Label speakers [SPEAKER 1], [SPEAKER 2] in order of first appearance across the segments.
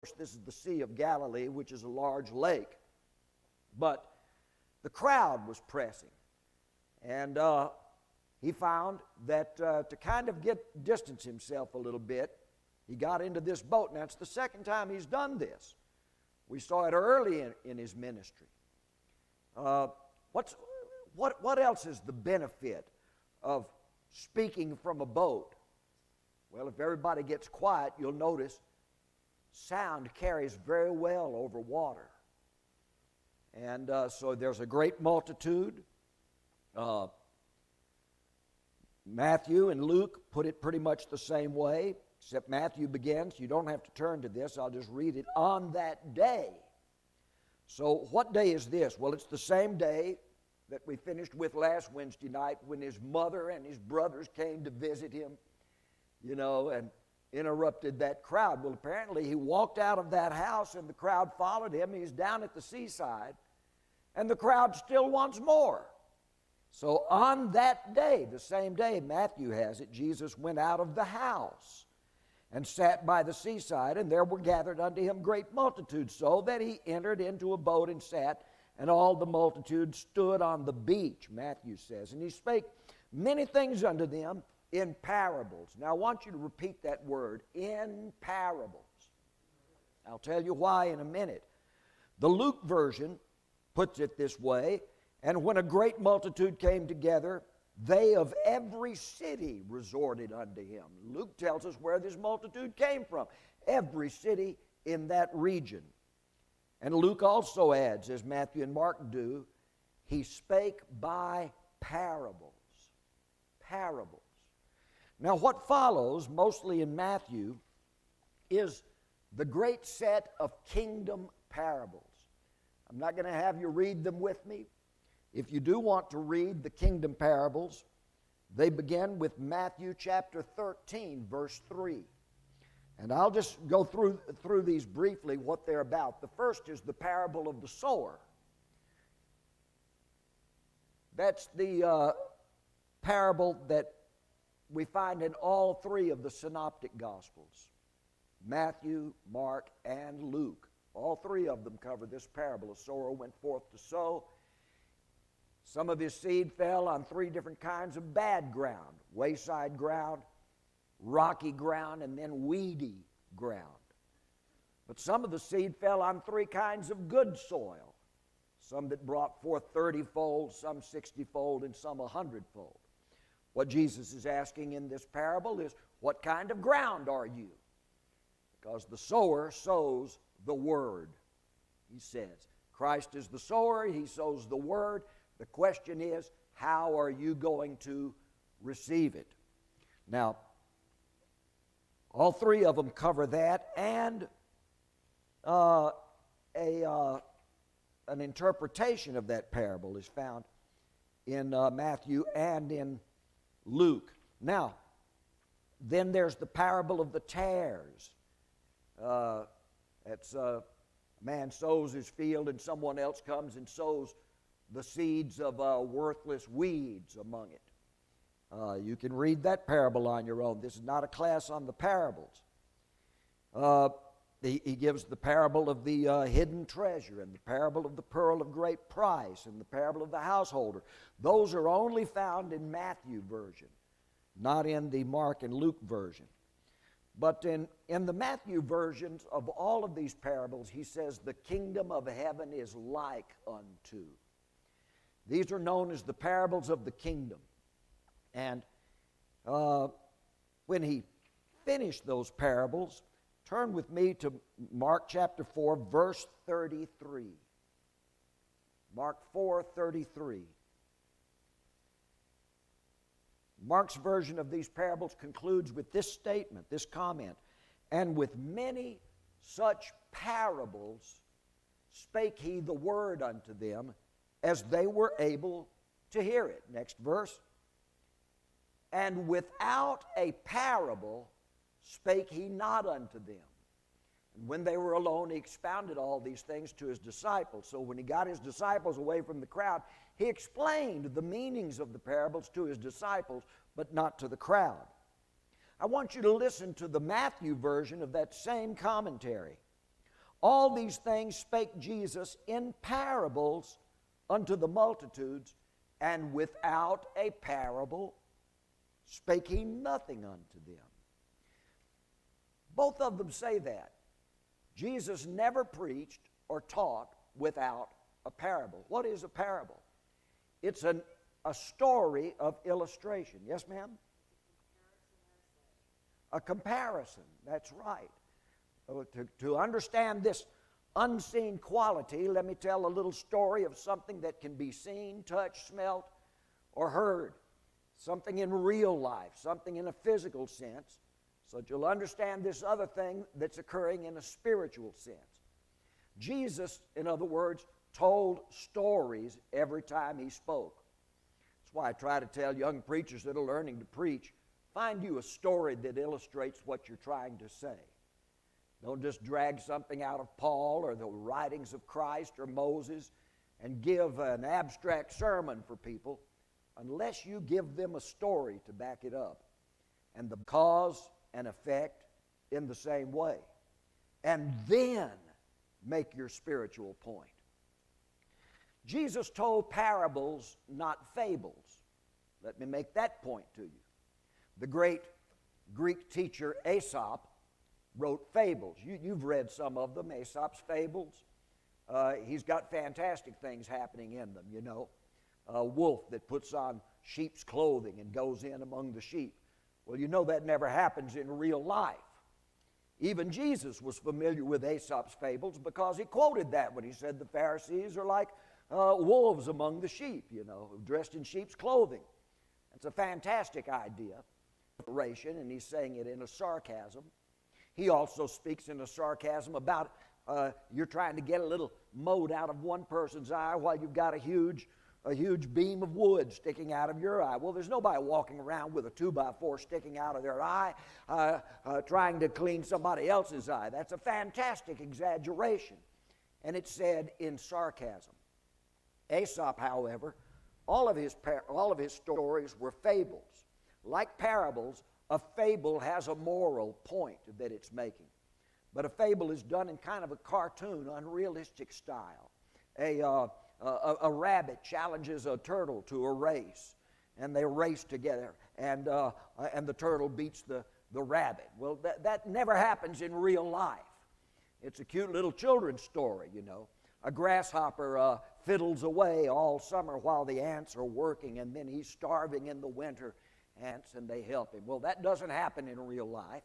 [SPEAKER 1] course, this is the Sea of Galilee, which is a large lake. But the crowd was pressing. And he found that to kind of distance himself a little bit, he got into this boat. Now, it's the second time he's done this. We saw it early in his ministry. What else is the benefit of speaking from a boat? Well, if everybody gets quiet, you'll notice sound carries very well over water. And so there's a great multitude. Matthew and Luke put it pretty much the same way, except Matthew begins, you don't have to turn to this, I'll just read it, on that day. So what day is this? Well, it's the same day that we finished with last Wednesday night when his mother and his brothers came to visit him, and interrupted that crowd. Well, apparently he walked out of that house and the crowd followed him. He's down at the seaside and the crowd still wants more. So on that day, the same day, Matthew has it, Jesus went out of the house and sat by the seaside, and there were gathered unto him great multitudes, so that he entered into a boat and sat, and all the multitude stood on the beach, Matthew says. And he spake many things unto them in parables. Now I want you to repeat that word, in parables. I'll tell you why in a minute. The Luke version puts it this way, and when a great multitude came together, they of every city resorted unto him. Luke tells us where this multitude came from. Every city in that region. And Luke also adds, as Matthew and Mark do, he spake by parables. Parables. Now what follows, mostly in Matthew, is the great set of kingdom parables. I'm not going to have you read them with me. If you do want to read the kingdom parables, they begin with Matthew chapter 13, verse 3. And I'll just go through these briefly, what they're about. The first is the parable of the sower. That's the parable that we find in all three of the synoptic gospels, Matthew, Mark, and Luke. All three of them cover this parable. A sower went forth to sow. Some of his seed fell on three different kinds of bad ground: wayside ground, rocky ground, and then weedy ground. But some of the seed fell on three kinds of good soil, some that brought forth 30-fold, some 60-fold, and some 100-fold. What Jesus is asking in this parable is, what kind of ground are you? Because the sower sows the word, he says. Christ is the sower, he sows the word. The question is, how are you going to receive it? Now, all three of them cover that, and an interpretation of that parable is found in Matthew and in Luke. Now, then there's the parable of the tares. That's a man sows his field and someone else comes and sows the seeds of worthless weeds among it. You can read that parable on your own. This is not a class on the parables. He gives the parable of the hidden treasure and the parable of the pearl of great price and the parable of the householder. Those are only found in Matthew version, not in the Mark and Luke version. But in the Matthew versions of all of these parables, he says the kingdom of heaven is like unto. These are known as the parables of the kingdom. And when he finished those parables, turn with me to Mark chapter 4, verse 33. Mark 4:33. Mark's version of these parables concludes with this statement, this comment, and with many such parables spake he the word unto them, as they were able to hear it. Next verse. And without a parable spake he not unto them. And when they were alone, he expounded all these things to his disciples. So when he got his disciples away from the crowd, he explained the meanings of the parables to his disciples, but not to the crowd. I want you to listen to the Matthew version of that same commentary. All these things spake Jesus in parables unto the multitudes, and without a parable spake he nothing unto them. Both of them say that. Jesus never preached or taught without a parable. What is a parable? It's a story of illustration. Yes, ma'am? A comparison, that's right. To understand this unseen quality, let me tell a little story of something that can be seen, touched, smelt, or heard. Something in real life, something in a physical sense, so that you'll understand this other thing that's occurring in a spiritual sense. Jesus, in other words, told stories every time he spoke. That's why I try to tell young preachers that are learning to preach, find you a story that illustrates what you're trying to say. Don't just drag something out of Paul or the writings of Christ or Moses and give an abstract sermon for people unless you give them a story to back it up. And the cause and effect in the same way. And then make your spiritual point. Jesus told parables, not fables. Let me make that point to you. The great Greek teacher Aesop wrote fables. You've read some of them, Aesop's fables. He's got fantastic things happening in them, you know. A wolf that puts on sheep's clothing and goes in among the sheep. Well, you know that never happens in real life. Even Jesus was familiar with Aesop's fables because he quoted that when he said the Pharisees are like wolves among the sheep, you know, dressed in sheep's clothing. It's a fantastic idea, and he's saying it in a sarcasm. He also speaks in a sarcasm about you're trying to get a little mote out of one person's eye while you've got a huge beam of wood sticking out of your eye. Well, there's nobody walking around with a 2x4 sticking out of their eye trying to clean somebody else's eye. That's a fantastic exaggeration. And it's said in sarcasm. Aesop, however, all of his stories were fables. Like parables, a fable has a moral point that it's making. But a fable is done in kind of a cartoon, unrealistic style. A rabbit challenges a turtle to a race, and they race together, and the turtle beats the rabbit. Well, that never happens in real life. It's a cute little children's story, you know. A grasshopper fiddles away all summer while the ants are working, and then he's starving in the winter. Ants, and they help him. Well, that doesn't happen in real life.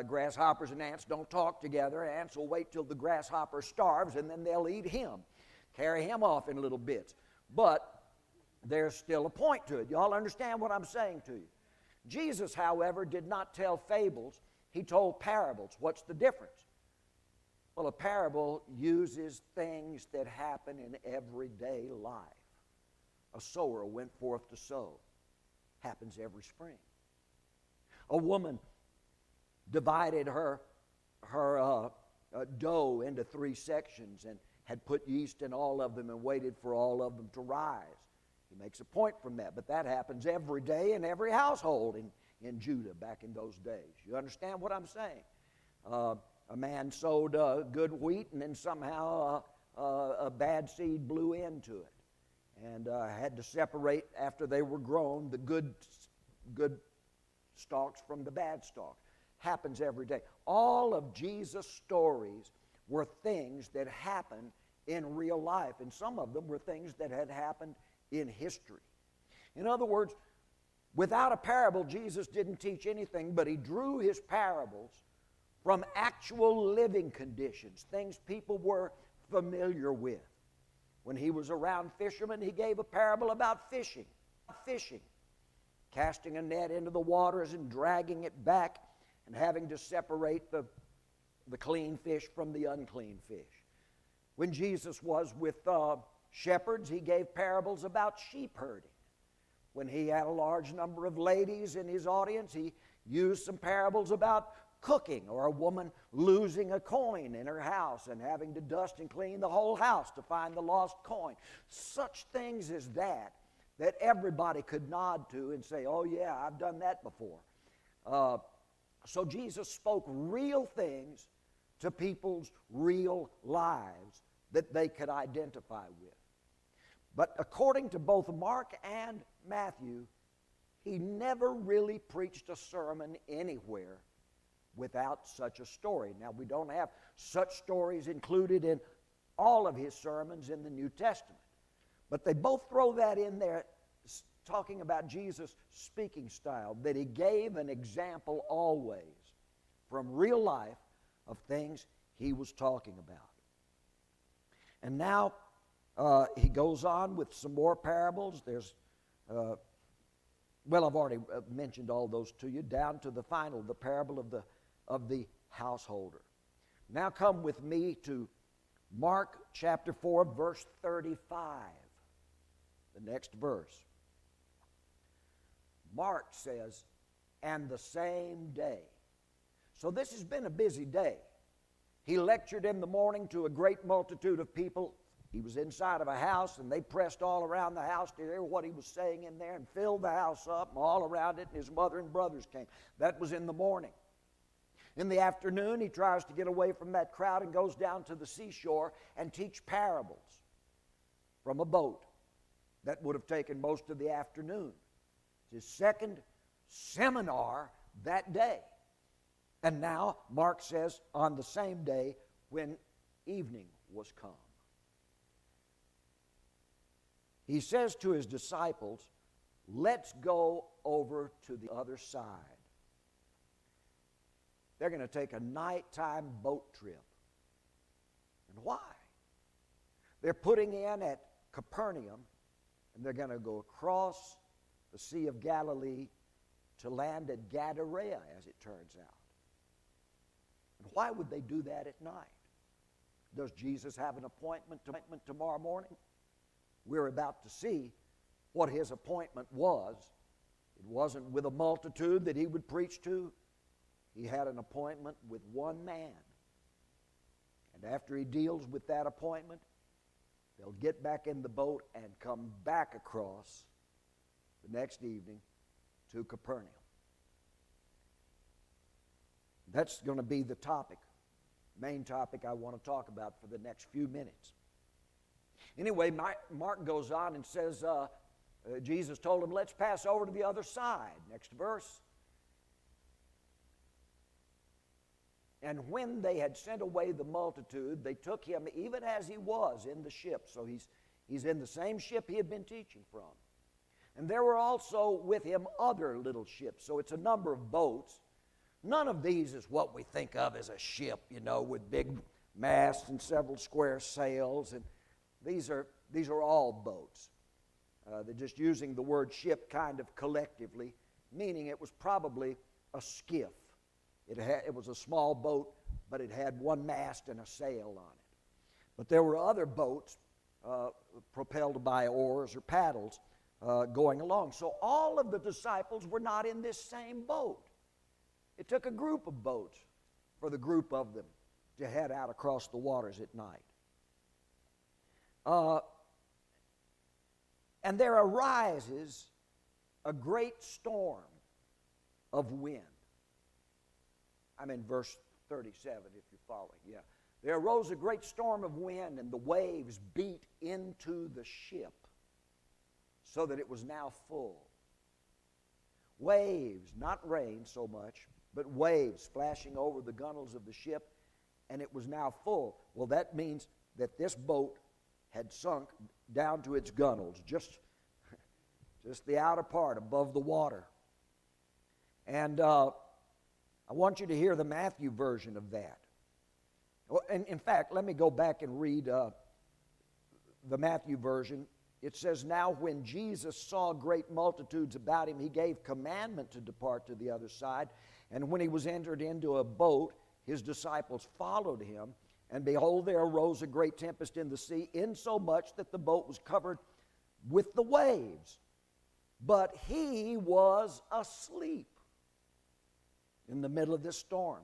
[SPEAKER 1] Grasshoppers and ants don't talk together. Ants will wait till the grasshopper starves, and then they'll eat him, carry him off in little bits. But there's still a point to it. You all understand what I'm saying to you? Jesus, however, did not tell fables. He told parables. What's the difference? Well, a parable uses things that happen in everyday life. A sower went forth to sow. Happens every spring. A woman divided her dough into 3 sections and had put yeast in all of them and waited for all of them to rise. He makes a point from that, but that happens every day in every household in Judah back in those days. You understand what I'm saying? A man sowed good wheat, and then somehow a bad seed blew into it. And had to separate after they were grown the good stalks from the bad stalks. Happens every day. All of Jesus' stories were things that happened in real life, and some of them were things that had happened in history. In other words, without a parable, Jesus didn't teach anything, but he drew his parables from actual living conditions, things people were familiar with. When he was around fishermen, he gave a parable about fishing. Casting a net into the waters and dragging it back and having to separate the clean fish from the unclean fish. When Jesus was with shepherds, he gave parables about sheep herding. When he had a large number of ladies in his audience, he used some parables about cooking, or a woman losing a coin in her house and having to dust and clean the whole house to find the lost coin. Such things as that everybody could nod to and say, oh yeah, I've done that before. So Jesus spoke real things to people's real lives that they could identify with. But according to both Mark and Matthew, he never really preached a sermon anywhere without such a story. Now, we don't have such stories included in all of his sermons in the New Testament, but they both throw that in there, talking about Jesus' speaking style, that he gave an example always from real life of things he was talking about. And now he goes on with some more parables. There's, I've already mentioned all those to you, down to the final, the parable of the householder. Now come with me to Mark chapter 4, verse 35, the next verse. Mark says, and the same day. So this has been a busy day. He lectured in the morning to a great multitude of people. He was inside of a house, and they pressed all around the house to hear what he was saying in there and filled the house up and all around it, and his mother and brothers came. That was in the morning. In the afternoon, he tries to get away from that crowd and goes down to the seashore and teach parables from a boat. That would have taken most of the afternoon. It's his second seminar that day. And now, Mark says, on the same day when evening was come. He says to his disciples, let's go over to the other side. They're going to take a nighttime boat trip. And why? They're putting in at Capernaum, and they're going to go across the Sea of Galilee to land at Gadara, as it turns out. And why would they do that at night? Does Jesus have an appointment tomorrow morning? We're about to see what his appointment was. It wasn't with a multitude that he would preach to. He had an appointment with one man. And after he deals with that appointment, they'll get back in the boat and come back across the next evening to Capernaum. That's going to be the topic, main topic I want to talk about for the next few minutes. Anyway, Mark goes on and says, Jesus told him, let's pass over to the other side. Next verse. And when they had sent away the multitude, they took him even as he was in the ship. So he's in the same ship he had been teaching from. And there were also with him other little ships. So it's a number of boats. None of these is what we think of as a ship, with big masts and several square sails. And these are all boats. They're just using the word ship kind of collectively, meaning it was probably a skiff. It was a small boat, but it had one mast and a sail on it. But there were other boats propelled by oars or paddles going along. So all of the disciples were not in this same boat. It took a group of boats for the group of them to head out across the waters at night. And there arises a great storm of wind. I'm in verse 37, if you're following. Yeah. There arose a great storm of wind, and the waves beat into the ship, so that it was now full. Waves, not rain so much, but waves splashing over the gunwales of the ship, and it was now full. Well, that means that this boat had sunk down to its gunwales, just the outer part above the water. And I want you to hear the Matthew version of that. And in fact, let me go back and read the Matthew version. It says, now when Jesus saw great multitudes about him, he gave commandment to depart to the other side. And when he was entered into a boat, his disciples followed him. And behold, there arose a great tempest in the sea, insomuch that the boat was covered with the waves. But he was asleep in the middle of this storm.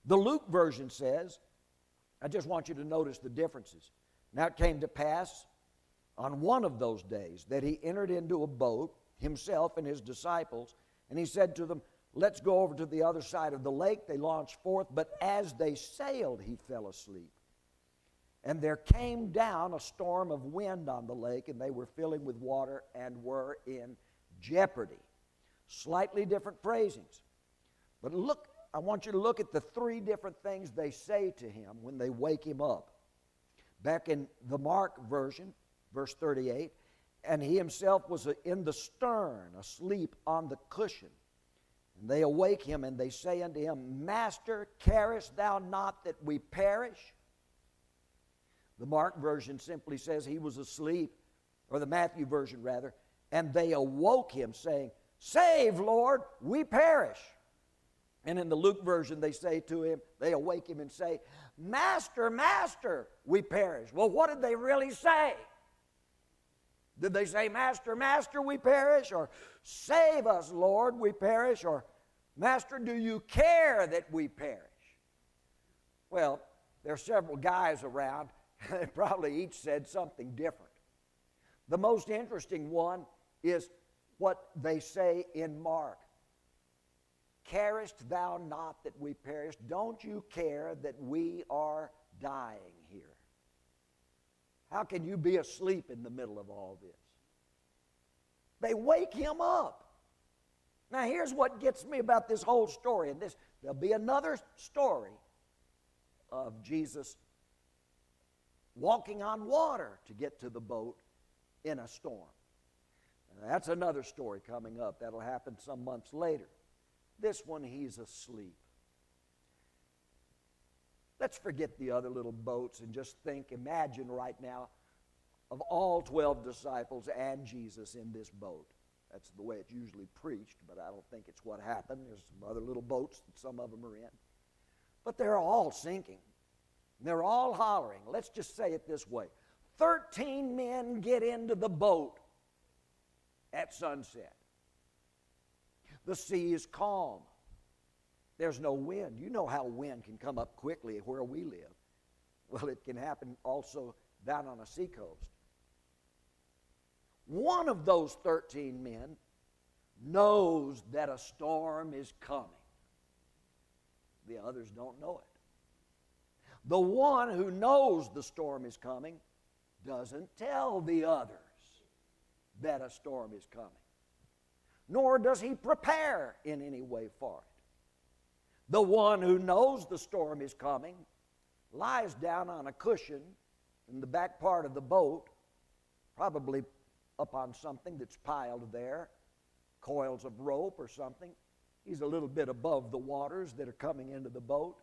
[SPEAKER 1] The Luke version says, I just want you to notice the differences. Now it came to pass on one of those days that he entered into a boat, himself and his disciples, and he said to them, let's go over to the other side of the lake. They launched forth, but as they sailed, he fell asleep. And there came down a storm of wind on the lake, and they were filling with water and were in jeopardy. Slightly different phrasings. But look, I want you to look at the three different things they say to him when they wake him up. Back in the Mark version, verse 38, and he himself was in the stern, asleep on the cushion. And they awake him, and they say unto him, Master, carest thou not that we perish? The Mark version simply says he was asleep, or the Matthew version rather, and they awoke him, saying, Save, Lord, we perish. And in the Luke version, they say to him, they awake him and say, Master, Master, we perish. Well, what did they really say? Did they say, Master, Master, we perish? Or, Save us, Lord, we perish? Or, Master, do you care that we perish? Well, there are several guys around. They probably each said something different. The most interesting one is what they say in Mark. Carest thou not that we perish? Don't you care that we are dying here? How can you be asleep in the middle of all this? They wake him up. Now here's what gets me about this whole story, and there'll be another story of Jesus walking on water to get to the boat in a storm. And that's another story coming up. That'll happen some months later. This one, he's asleep. Let's forget the other little boats and just imagine right now of all 12 disciples and Jesus in this boat. That's the way it's usually preached, but I don't think it's what happened. There's some other little boats that some of them are in. But they're all sinking. They're all hollering. Let's just say it this way. 13 men get into the boat at sunset. The sea is calm. There's no wind. You know how wind can come up quickly where we live. Well, it can happen also down on a seacoast. One of those 13 men knows that a storm is coming. The others don't know it. The one who knows the storm is coming doesn't tell the others that a storm is coming. Nor does he prepare in any way for it. The one who knows the storm is coming lies down on a cushion in the back part of the boat, probably up on something that's piled there, coils of rope or something. He's a little bit above the waters that are coming into the boat.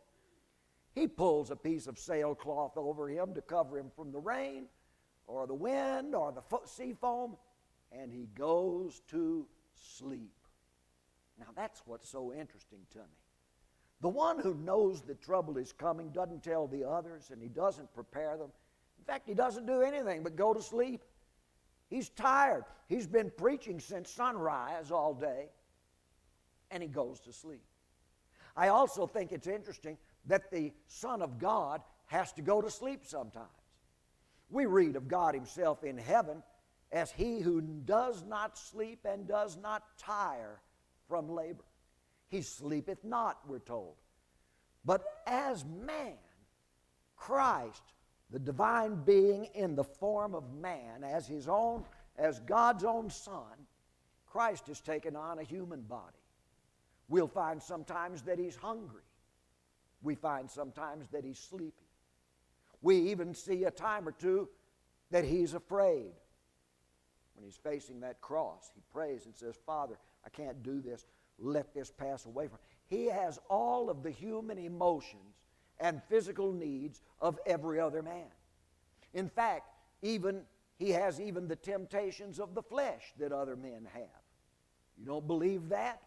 [SPEAKER 1] He pulls a piece of sailcloth over him to cover him from the rain or the wind or the sea foam, and he goes to sleep. Now that's what's so interesting to me. The one who knows that trouble is coming doesn't tell the others, and he doesn't prepare them. In fact, he doesn't do anything but go to sleep. He's tired. He's been preaching since sunrise all day, and he goes to sleep. I also think it's interesting that the Son of God has to go to sleep sometimes. We read of God himself in heaven as he who does not sleep and does not tire from labor. He sleepeth not, we're told. But as man, Christ, the divine being in the form of man, as God's own Son, Christ has taken on a human body. We'll find sometimes that he's hungry. We find sometimes that he's sleepy. We even see a time or two that he's afraid. When he's facing that cross, he prays and says, Father, I can't do this. Let this pass away from me. He has all of the human emotions and physical needs of every other man. In fact, he has even the temptations of the flesh that other men have. You don't believe that?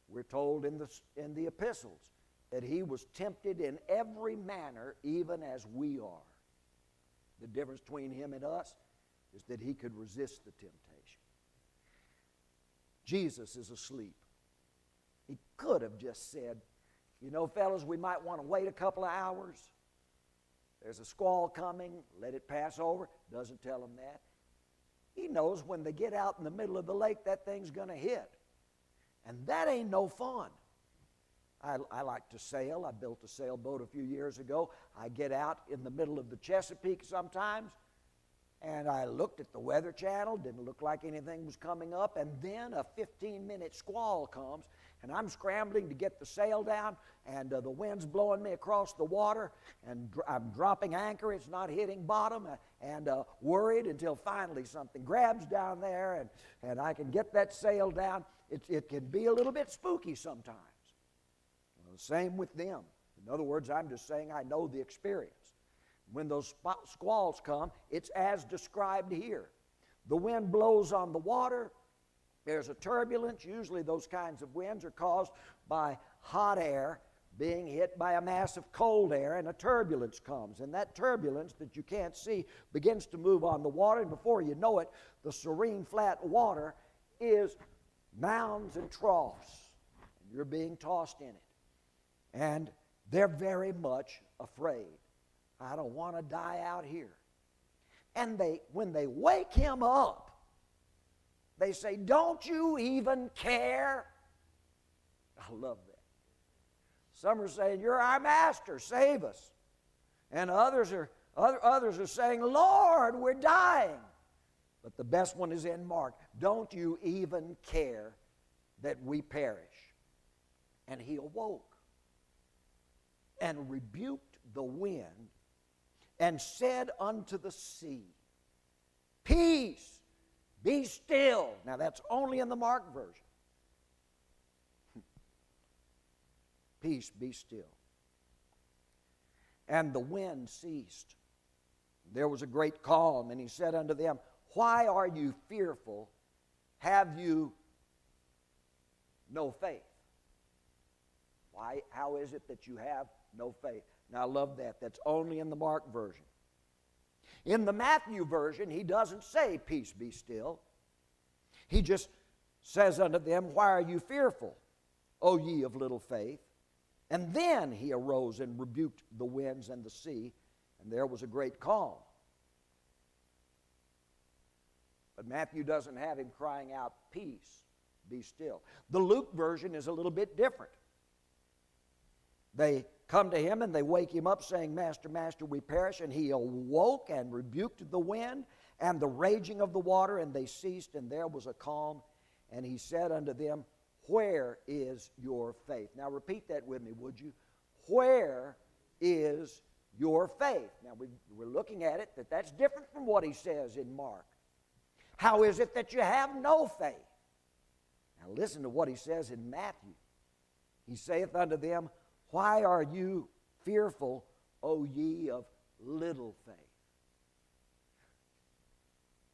[SPEAKER 1] We're told in the epistles that he was tempted in every manner, even as we are. The difference between him and us is that he could resist the temptation. Jesus is asleep. He could have just said, you know, fellas, we might want to wait a couple of hours. There's a squall coming. Let it pass over. Doesn't tell them that. He knows when they get out in the middle of the lake, that thing's going to hit. And that ain't no fun. I like to sail. I built a sailboat a few years ago. I get out in the middle of the Chesapeake sometimes, and I looked at the Weather Channel. Didn't look like anything was coming up. And then a 15-minute squall comes, and I'm scrambling to get the sail down, and the wind's blowing me across the water, and I'm dropping anchor. It's not hitting bottom, and worried until finally something grabs down there, and I can get that sail down. It can be a little bit spooky sometimes. Well, the same with them. In other words, I'm just saying I know the experience. When those squalls come, it's as described here. The wind blows on the water. There's a turbulence. Usually those kinds of winds are caused by hot air being hit by a mass of cold air, and a turbulence comes. And that turbulence that you can't see begins to move on the water, and before you know it, the serene flat water is mounds and troughs. And you're being tossed in it. And they're very much afraid. I don't want to die out here. And when they wake him up, they say, "Don't you even care?" I love that. Some are saying, "You're our master, save us." And others are saying, "Lord, we're dying." But the best one is in Mark. "Don't you even care that we perish?" And he awoke and rebuked the wind and said unto the sea, "Peace, be still." Now that's only in the Mark version. Peace, be still. And the wind ceased. There was a great calm, and he said unto them, "Why are you fearful? Have you no faith?" Why? How is it that you have no faith? Now I love that. That's only in the Mark version. In the Matthew version, he doesn't say, "Peace, be still." He just says unto them, "Why are you fearful, O ye of little faith?" And then he arose and rebuked the winds and the sea, and there was a great calm. But Matthew doesn't have him crying out, "Peace, be still." The Luke version is a little bit different. They come to him and they wake him up saying, "Master, Master, we perish." And he awoke and rebuked the wind and the raging of the water, and they ceased, and there was a calm. And he said unto them, "Where is your faith?" Now repeat that with me, would you? Where is your faith? Now we're looking at it that's different from what he says in Mark. How is it that you have no faith? Now listen to what he says in Matthew. He saith unto them, "Why are you fearful, O ye of little faith?"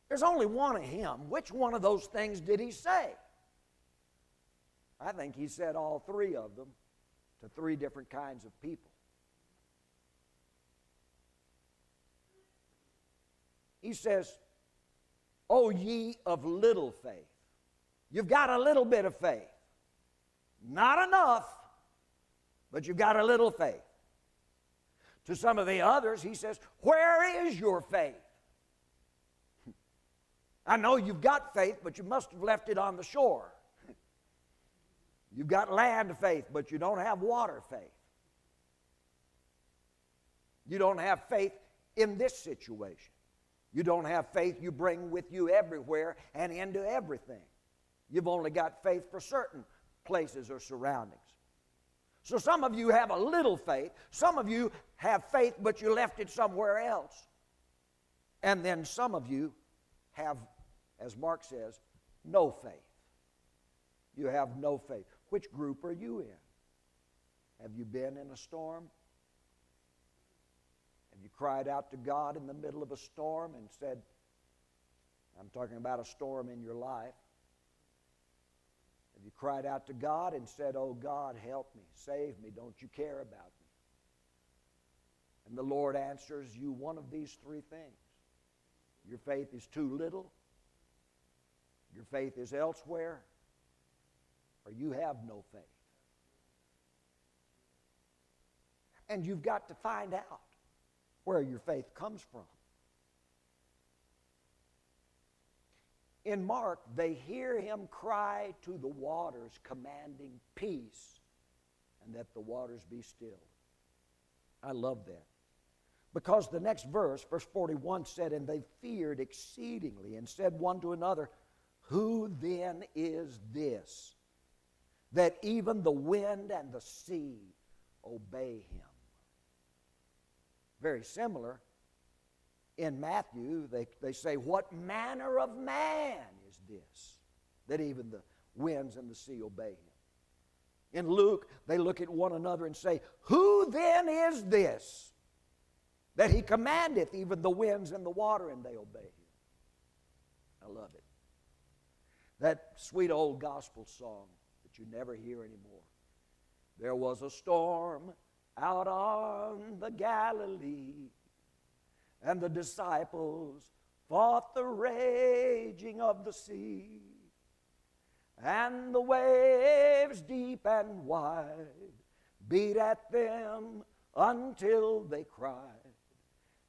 [SPEAKER 1] There's only one of him. Which one of those things did he say? I think he said all three of them to three different kinds of people. He says, "O ye of little faith." You've got a little bit of faith. Not enough, but you've got a little faith. To some of the others, he says, "Where is your faith?" I know you've got faith, but you must have left it on the shore. You've got land faith, but you don't have water faith. You don't have faith in this situation. You don't have faith you bring with you everywhere and into everything. You've only got faith for certain places or surroundings. So some of you have a little faith. Some of you have faith, but you left it somewhere else. And then some of you have, as Mark says, no faith. You have no faith. Which group are you in? Have you been in a storm? Have you cried out to God in the middle of a storm and said, I'm talking about a storm in your life. Have you cried out to God and said, "Oh God, help me, save me, don't you care about me?" And the Lord answers you one of these three things. Your faith is too little, your faith is elsewhere, or you have no faith. And you've got to find out where your faith comes from. In Mark, they hear him cry to the waters, commanding peace, and that the waters be still. I love that. Because the next verse 41, said, and they feared exceedingly, and said one to another, who then is this, that even the wind and the sea obey him? Very similar. In Matthew, they say, what manner of man is this, that even the winds and the sea obey him? In Luke, they look at one another and say, who then is this, that he commandeth even the winds and the water, and they obey him? I love it. That sweet old gospel song that you never hear anymore. There was a storm out on the Galilee, and the disciples fought the raging of the sea, and the waves deep and wide beat at them until they cried.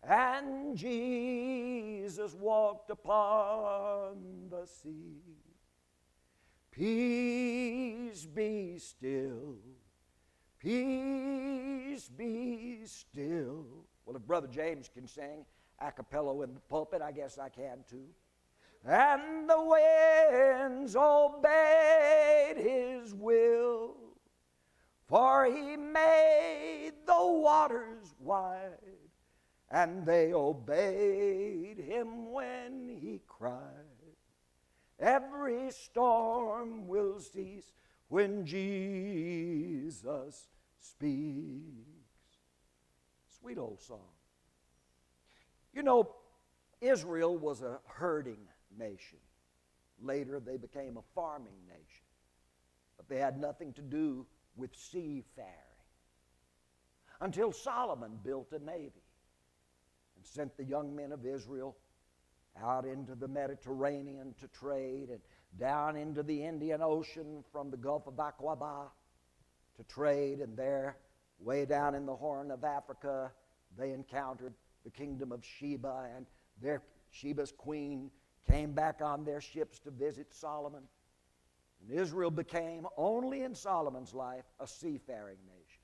[SPEAKER 1] And Jesus walked upon the sea. Peace be still, peace be still. Well, if Brother James can sing a cappella in the pulpit, I guess I can too. And the winds obeyed his will, for he made the waters wide, and they obeyed him when he cried. Every storm will cease when Jesus speaks. Sweet old song. You know, Israel was a herding nation. Later, they became a farming nation. But they had nothing to do with seafaring until Solomon built a navy and sent the young men of Israel out into the Mediterranean to trade, and down into the Indian Ocean from the Gulf of Aqaba to trade. And there, way down in the Horn of Africa, they encountered the kingdom of Sheba, and Sheba's queen came back on their ships to visit Solomon. And Israel became, only in Solomon's life, a seafaring nation.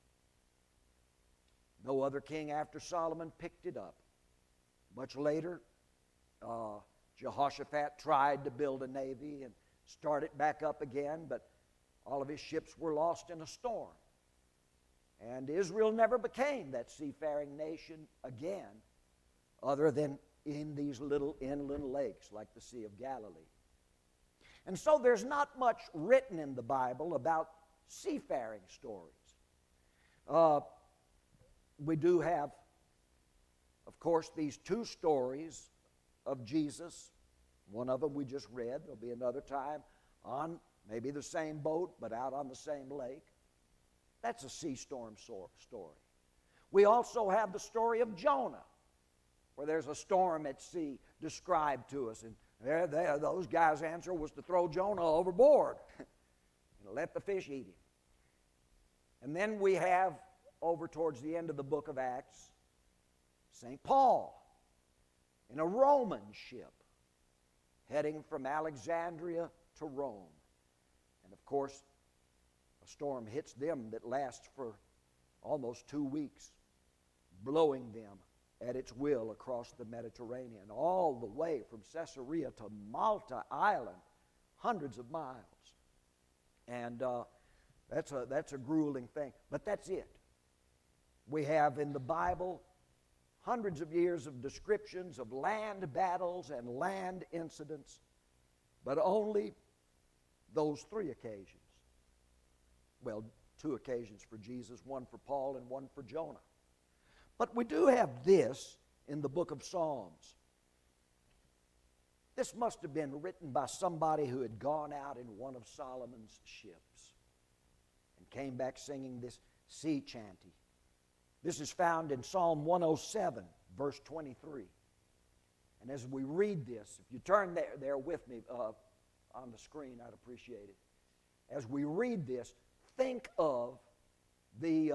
[SPEAKER 1] No other king after Solomon picked it up. Much later, Jehoshaphat tried to build a navy and start it back up again, but all of his ships were lost in a storm. And Israel never became that seafaring nation again, other than in these little inland lakes like the Sea of Galilee. And so there's not much written in the Bible about seafaring stories. We do have, of course, these two stories of Jesus. One of them we just read. There'll be another time on maybe the same boat, but out on the same lake. That's a sea storm story. We also have the story of Jonah, where there's a storm at sea described to us. And those guys' answer was to throw Jonah overboard and let the fish eat him. And then we have, over towards the end of the book of Acts, St. Paul in a Roman ship heading from Alexandria to Rome. And of course, a storm hits them that lasts for almost 2 weeks, blowing them at its will across the Mediterranean, all the way from Caesarea to Malta Island, hundreds of miles. And that's a grueling thing. But that's it. We have in the Bible hundreds of years of descriptions of land battles and land incidents, but only those 3 occasions. Well, 2 occasions for Jesus, one for Paul and one for Jonah. But we do have this in the book of Psalms. This must have been written by somebody who had gone out in one of Solomon's ships and came back singing this sea chanty. This is found in Psalm 107, verse 23. And as we read this, if you turn there with me on the screen, I'd appreciate it. As we read this, think of the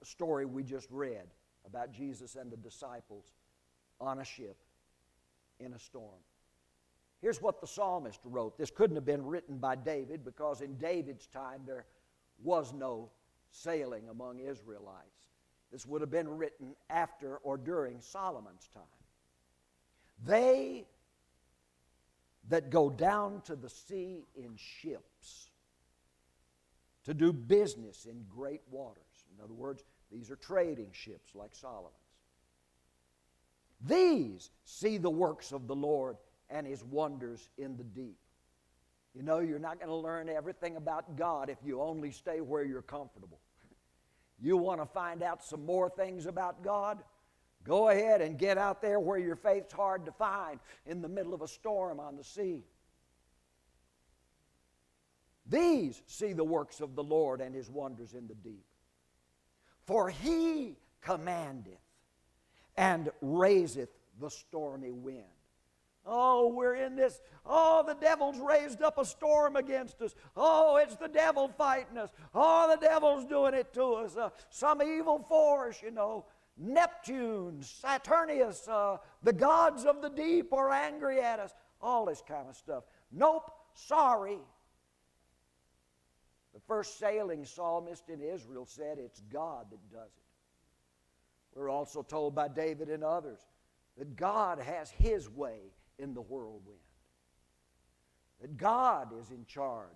[SPEAKER 1] story we just read about Jesus and the disciples on a ship in a storm. Here's what the psalmist wrote. This couldn't have been written by David because in David's time there was no sailing among Israelites. This would have been written after or during Solomon's time. They that go down to the sea in ships to do business in great waters. In other words, these are trading ships like Solomon's. These see the works of the Lord and His wonders in the deep. You know, you're not going to learn everything about God if you only stay where you're comfortable. You want to find out some more things about God? Go ahead and get out there where your faith's hard to find, in the middle of a storm on the sea. These see the works of the Lord and His wonders in the deep. For He commandeth and raiseth the stormy wind. Oh, we're in this. Oh, the devil's raised up a storm against us. Oh, it's the devil fighting us. Oh, the devil's doing it to us. Some evil force, you know. Neptune, Saturnius, the gods of the deep are angry at us. All this kind of stuff. Nope, sorry. The first sailing psalmist in Israel said it's God that does it. We're also told by David and others that God has His way in the whirlwind. That God is in charge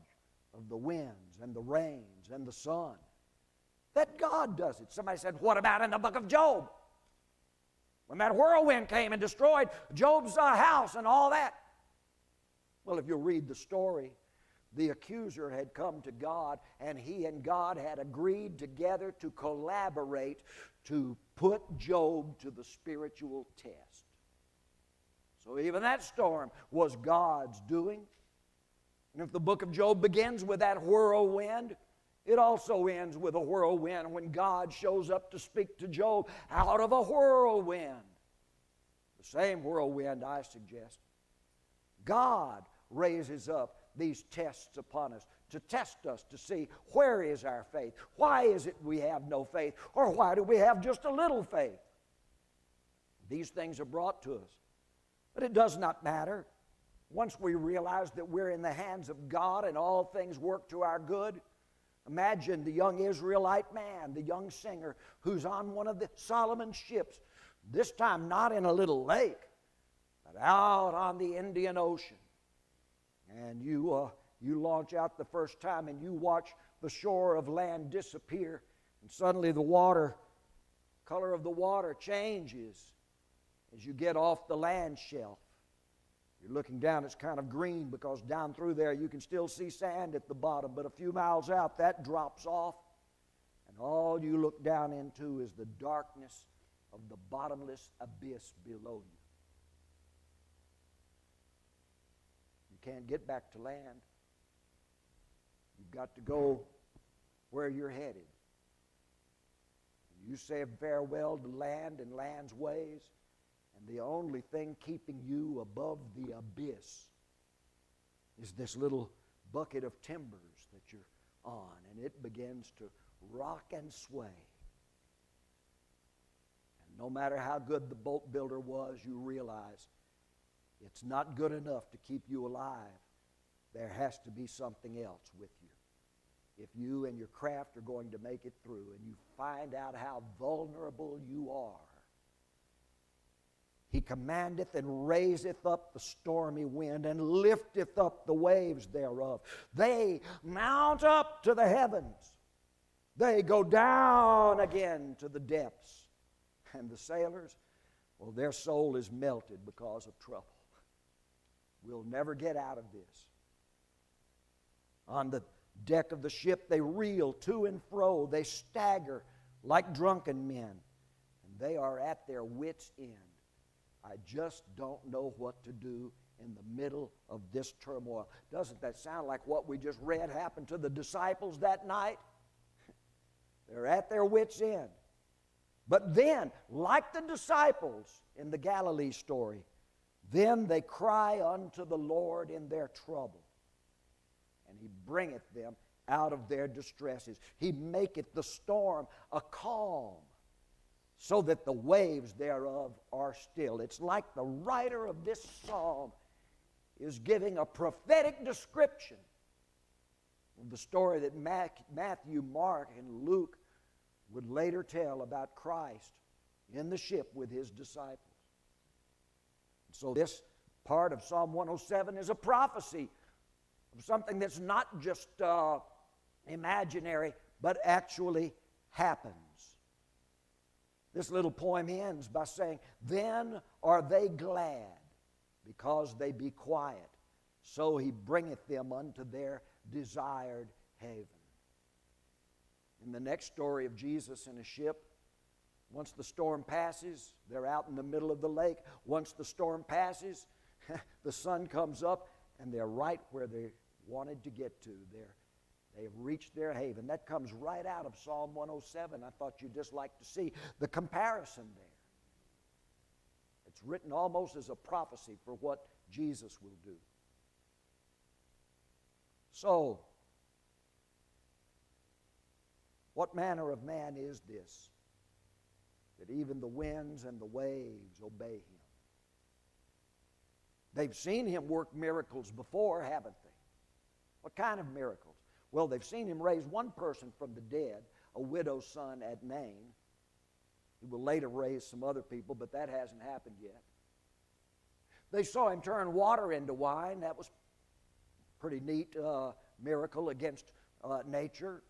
[SPEAKER 1] of the winds and the rains and the sun. That God does it. Somebody said, what about in the book of Job? When that whirlwind came and destroyed Job's house and all that. Well, if you read the story, the accuser had come to God, and he and God had agreed together to collaborate to put Job to the spiritual test. So even that storm was God's doing. And if the book of Job begins with that whirlwind, it also ends with a whirlwind when God shows up to speak to Job out of a whirlwind. The same whirlwind, I suggest. God raises up these tests upon us to test us to see where is our faith. Why is it we have no faith? Or why do we have just a little faith? These things are brought to us. But it does not matter. Once we realize that we're in the hands of God and all things work to our good. Imagine the young Israelite man, the young singer, who's on one of the Solomon's ships, this time not in a little lake, but out on the Indian Ocean. And you launch out the first time and you watch the shore of land disappear, and suddenly the color of the water changes as you get off the land shelf. You're looking down, it's kind of green because down through there you can still see sand at the bottom, but a few miles out that drops off, and all you look down into is the darkness of the bottomless abyss below you. You can't get back to land. You've got to go where you're headed. You say farewell to land and land's ways, and the only thing keeping you above the abyss is this little bucket of timbers that you're on, and it begins to rock and sway. And no matter how good the boat builder was, you realize it's not good enough to keep you alive. There has to be something else with you. If you and your craft are going to make it through, and you find out how vulnerable you are, He commandeth and raiseth up the stormy wind, and lifteth up the waves thereof. They mount up to the heavens. They go down again to the depths. And the sailors, well, their soul is melted because of trouble. We'll never get out of this. On the deck of the ship, they reel to and fro. They stagger like drunken men. And they are at their wits' end. I just don't know what to do in the middle of this turmoil. Doesn't that sound like what we just read happened to the disciples that night? They're at their wits' end. But then, like the disciples in the Galilee story, then they cry unto the Lord in their trouble, and He bringeth them out of their distresses. He maketh the storm a calm, so that the waves thereof are still. It's like the writer of this psalm is giving a prophetic description of the story that Matthew, Mark, and Luke would later tell about Christ in the ship with his disciples. So this part of Psalm 107 is a prophecy of something that's not just imaginary, but actually happens. This little poem ends by saying, "Then are they glad, because they be quiet. So he bringeth them unto their desired haven." In the next story of Jesus in a ship, once the storm passes, they're out in the middle of the lake. Once the storm passes, the sun comes up, and they're right where they wanted to get to. They've reached their haven. That comes right out of Psalm 107. I thought you'd just like to see the comparison there. It's written almost as a prophecy for what Jesus will do. So, what manner of man is this, that even the winds and the waves obey him? They've seen him work miracles before, haven't they? What kind of miracles? Well, they've seen him raise one person from the dead, a widow's son at Nain. He will later raise some other people, but that hasn't happened yet. They saw him turn water into wine. That was a pretty neat miracle against nature.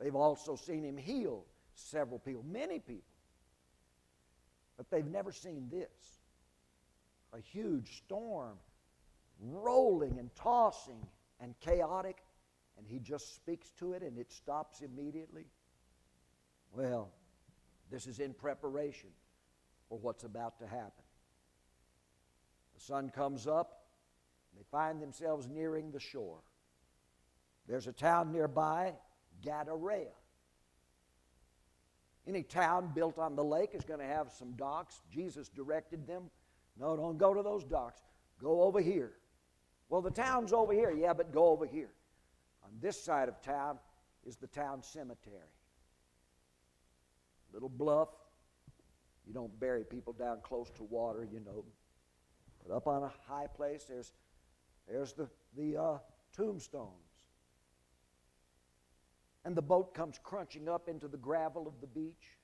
[SPEAKER 1] They've also seen him heal several people, many people. But they've never seen this. A huge storm, rolling and tossing and chaotic, and he just speaks to it and it stops immediately. Well, this is in preparation for what's about to happen. The sun comes up, and they find themselves nearing the shore. There's a town nearby, Gadara. Any town built on the lake is going to have some docks. Jesus directed them, no, don't go to those docks. Go over here. Well, the town's over here. Yeah, but go over here. On this side of town is the town cemetery. Little bluff. You don't bury people down close to water, you know. But up on a high place, there's the tombstones. And the boat comes crunching up into the gravel of the beach.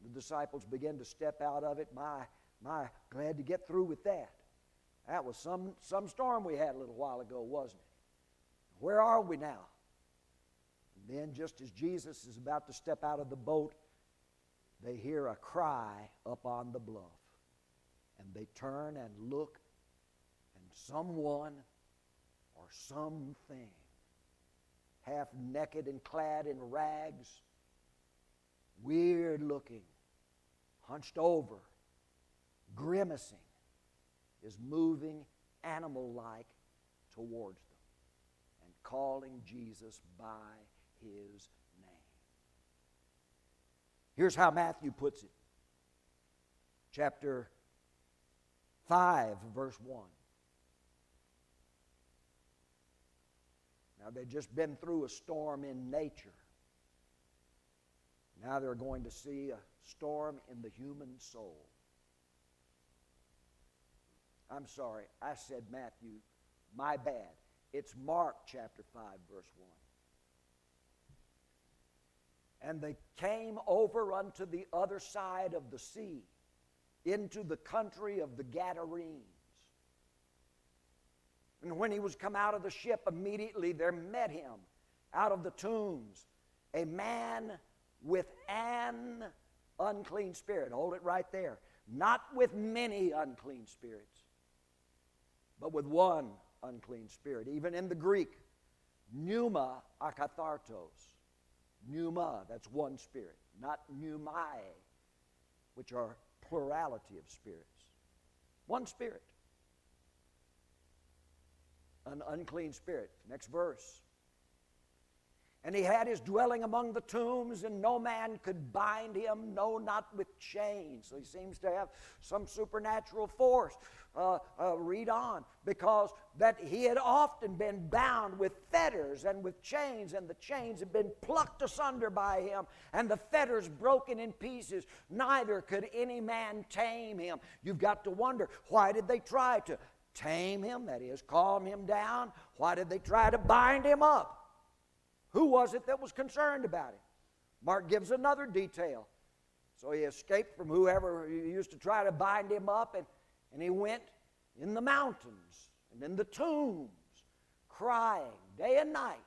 [SPEAKER 1] The disciples begin to step out of it. My, glad to get through with that. That was some storm we had a little while ago, wasn't it? Where are we now? And then, just as Jesus is about to step out of the boat, they hear a cry up on the bluff. And they turn and look, and someone or something, half naked and clad in rags, weird looking, hunched over, grimacing, is moving animal-like towards them and calling Jesus by his name. Here's how Matthew puts it. Chapter 5, verse 1. Now, they've just been through a storm in nature. Now they're going to see a storm in the human soul. I'm sorry, I said Matthew. My bad. It's Mark chapter 5, verse 1. And they came over unto the other side of the sea, into the country of the Gadarenes. And when he was come out of the ship, immediately there met him out of the tombs a man with an unclean spirit. Hold it right there. Not with many unclean spirits, but with one unclean spirit. Even in the Greek, pneuma akathartos. Pneuma, that's one spirit. Not pneumae, which are plurality of spirits. One spirit. An unclean spirit. Next verse. And he had his dwelling among the tombs, and no man could bind him, no, not with chains. So he seems to have some supernatural force. Read on. Because that he had often been bound with fetters and with chains, and the chains had been plucked asunder by him, and the fetters broken in pieces. Neither could any man tame him. You've got to wonder, why did they try to tame him, that is, calm him down? Why did they try to bind him up? Who was it that was concerned about him? Mark gives another detail. So he escaped from whoever used to try to bind him up, and he went in the mountains and in the tombs, crying day and night,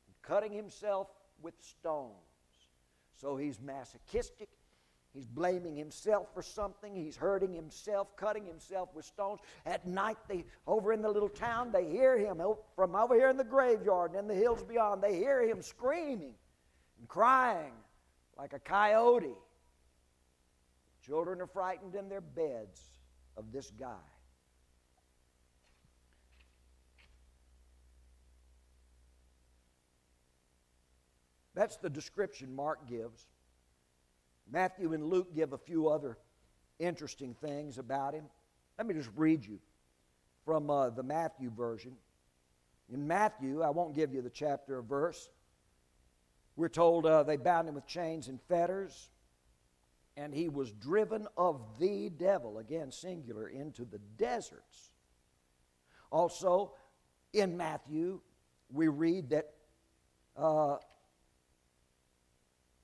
[SPEAKER 1] and cutting himself with stones. So he's masochistic. He's blaming himself for something. He's hurting himself, cutting himself with stones. At night, over in the little town, they hear him from over here in the graveyard and in the hills beyond. They hear him screaming and crying like a coyote. Children are frightened in their beds of this guy. That's the description Mark gives. Matthew and Luke give a few other interesting things about him. Let me just read you from the Matthew version. In Matthew, I won't give you the chapter or verse. We're told they bound him with chains and fetters, and he was driven of the devil, again singular, into the deserts. Also, in Matthew, we read that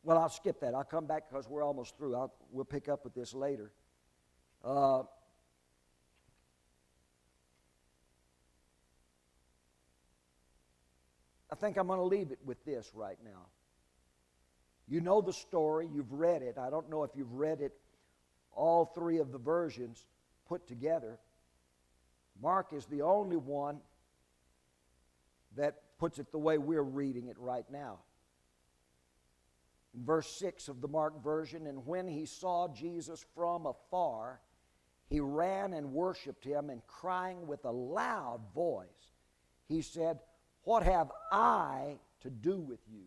[SPEAKER 1] well, I'll skip that. I'll come back because we're almost through. We'll pick up with this later. I think I'm going to leave it with this right now. You know the story. You've read it. I don't know if you've read it, all three of the versions put together. Mark is the only one that puts it the way we're reading it right now. In verse 6 of the Mark version, and when he saw Jesus from afar, he ran and worshiped him, and crying with a loud voice, he said, "What have I to do with you?"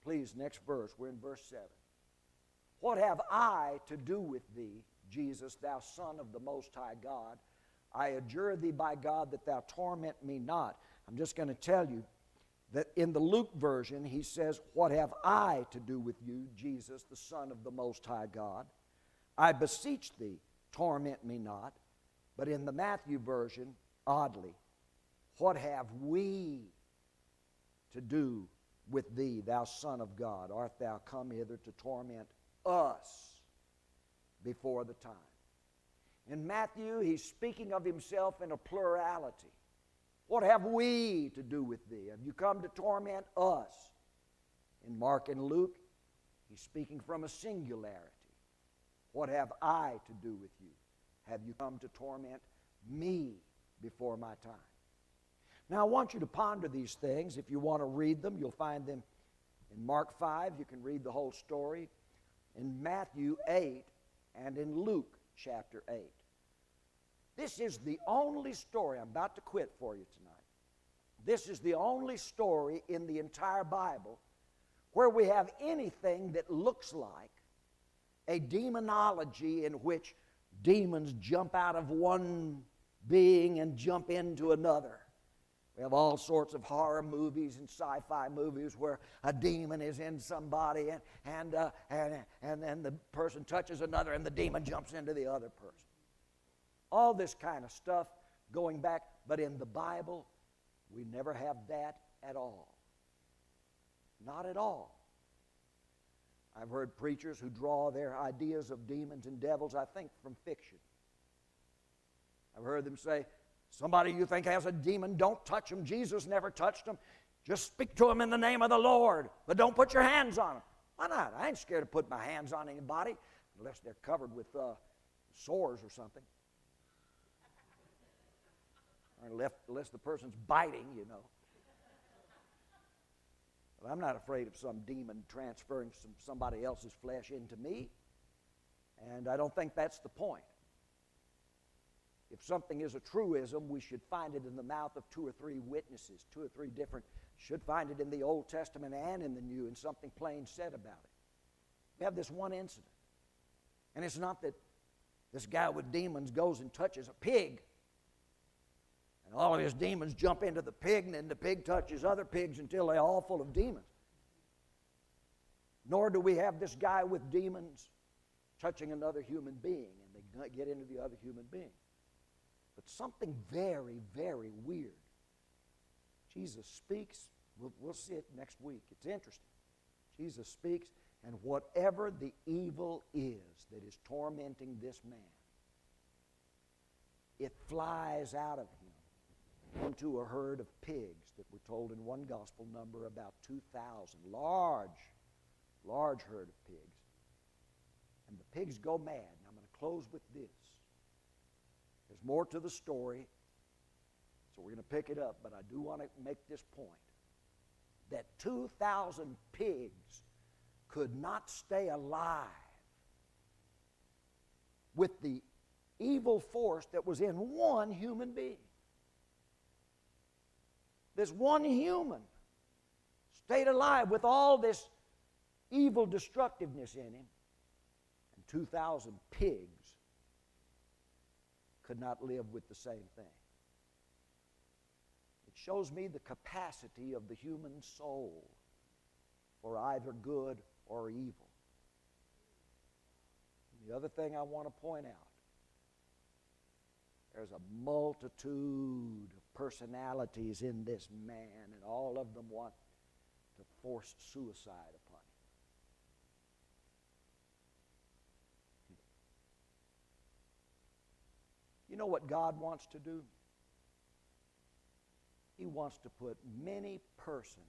[SPEAKER 1] Please, next verse. We're in verse 7. "What have I to do with thee, Jesus, thou Son of the Most High God? I adjure thee by God that thou torment me not." I'm just going to tell you that in the Luke version, he says, "What have I to do with you, Jesus, the Son of the Most High God? I beseech thee, torment me not." But in the Matthew version, oddly, "What have we to do with thee, thou Son of God? Art thou come hither to torment us before the time?" In Matthew, he's speaking of himself in a plurality. "What have we to do with thee? Have you come to torment us?" In Mark and Luke, he's speaking from a singularity. "What have I to do with you? Have you come to torment me before my time?" Now, I want you to ponder these things. If you want to read them, you'll find them in Mark 5. You can read the whole story. In Matthew 8 and in Luke chapter 8. This is the only story, I'm about to quit for you tonight. This is the only story in the entire Bible where we have anything that looks like a demonology in which demons jump out of one being and jump into another. We have all sorts of horror movies and sci-fi movies where a demon is in somebody and then the person touches another and the demon jumps into the other person. All this kind of stuff going back, but in the Bible, we never have that at all. Not at all. I've heard preachers who draw their ideas of demons and devils, I think, from fiction. I've heard them say, "Somebody you think has a demon, don't touch him. Jesus never touched him. Just speak to him in the name of the Lord, but don't put your hands on him." Why not? I ain't scared to put my hands on anybody unless they're covered with sores or something. Or unless the person's biting, you know. But I'm not afraid of some demon transferring somebody else's flesh into me. And I don't think that's the point. If something is a truism, we should find it in the mouth of 2 or 3 witnesses, 2 or 3 different, should find it in the Old Testament and in the New, and something plain said about it. We have this one incident. And it's not that this guy with demons goes and touches a pig, and all of his demons jump into the pig, and then the pig touches other pigs until they're all full of demons. Nor do we have this guy with demons touching another human being, and they get into the other human being. But something very, very weird. Jesus speaks. We'll see it next week. It's interesting. Jesus speaks, and whatever the evil is that is tormenting this man, it flies out of him into a herd of pigs that we're told in one gospel number about 2,000. Large herd of pigs. And the pigs go mad. And I'm going to close with this. There's more to the story, so we're going to pick it up, but I do want to make this point. That 2,000 pigs could not stay alive with the evil force that was in one human being. This one human stayed alive with all this evil destructiveness in him, and 2,000 pigs could not live with the same thing. It shows me the capacity of the human soul for either good or evil. And the other thing I want to point out, there's a multitude of personalities in this man, and all of them want to force suicide upon him. You know what God wants to do? He wants to put many persons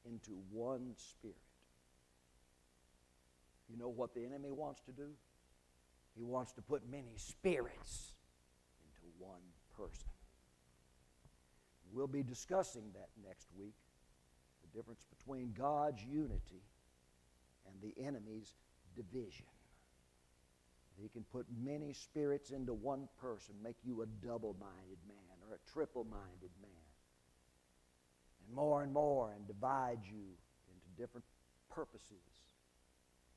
[SPEAKER 1] into one spirit. You know what the enemy wants to do? He wants to put many spirits into one person. We'll be discussing that next week, the difference between God's unity and the enemy's division. He can put many spirits into one person, make you a double-minded man or a triple-minded man, and divide you into different purposes,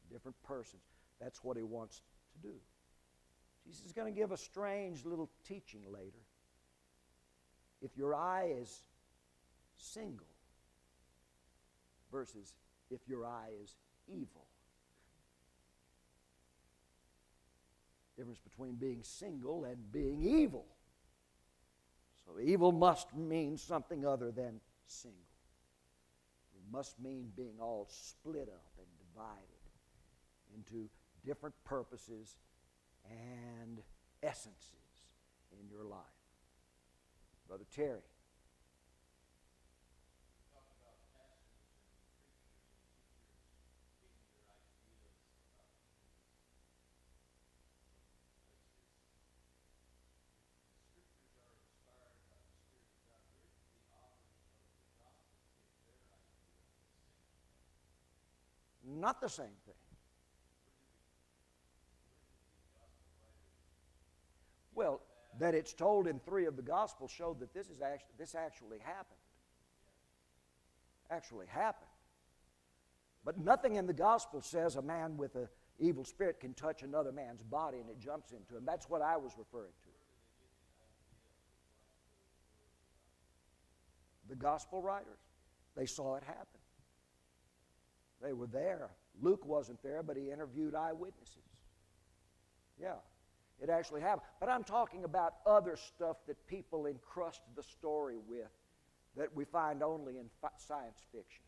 [SPEAKER 1] different persons. That's what he wants to do. Jesus is going to give a strange little teaching later. If your eye is single versus if your eye is evil. Difference between being single and being evil. So evil must mean something other than single. It must mean being all split up and divided into different purposes and essences in your life. Brother Terry. Not the same thing. Well, that it's told in 3 of the Gospels showed that this actually happened. Actually happened. But nothing in the Gospel says a man with an evil spirit can touch another man's body and it jumps into him. That's what I was referring to. The Gospel writers, they saw it happen. They were there. Luke wasn't there, but he interviewed eyewitnesses. Yeah, it actually happened. But I'm talking about other stuff that people encrust the story with that we find only in science fiction.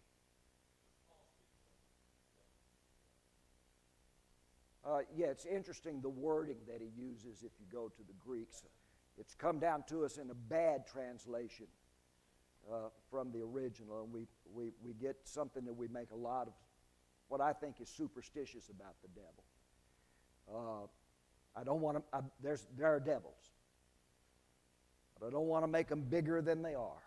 [SPEAKER 1] Yeah, it's interesting the wording that he uses if you go to the Greeks. It's come down to us in a bad translation from the original, and we get something that we make a lot of what I think is superstitious about the devil. I don't want to, there are devils, but I don't want to make them bigger than they are.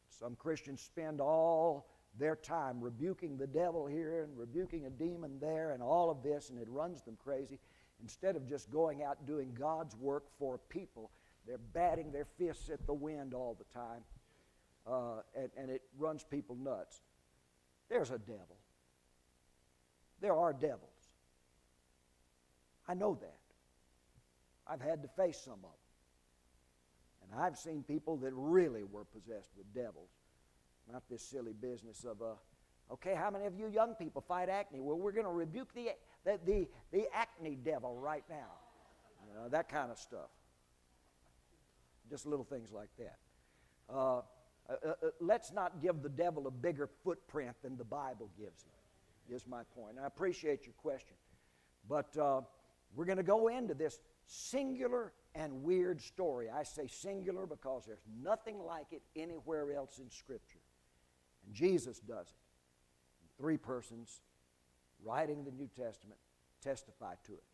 [SPEAKER 1] Some Christians spend all their time rebuking the devil here and rebuking a demon there and all of this, and it runs them crazy. Instead of just going out and doing God's work for people, they're batting their fists at the wind all the time, and it runs people nuts. There's a devil. There are devils. I know that. I've had to face some of them. And I've seen people that really were possessed with devils. Not this silly business of Okay, how many of you young people fight acne? Well, we're going to rebuke the acne devil right now. You know, that kind of stuff. Just little things like that. Let's not give the devil a bigger footprint than the Bible gives him, is my point. I appreciate your question. But we're going to go into this singular and weird story. I say singular because there's nothing like it anywhere else in Scripture. And Jesus does it. And 3 persons writing the New Testament testify to it.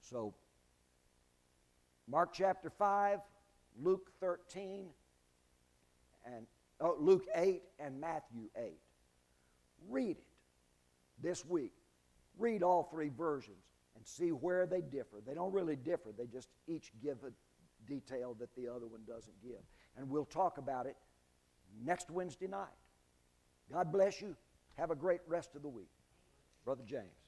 [SPEAKER 1] So, Mark chapter 5, Luke 13, and Luke 8 and Matthew 8. Read it this week. Read all 3 versions and see where they differ. They don't really differ. They just each give a detail that the other one doesn't give. And we'll talk about it next Wednesday night. God bless you. Have a great rest of the week. Brother James.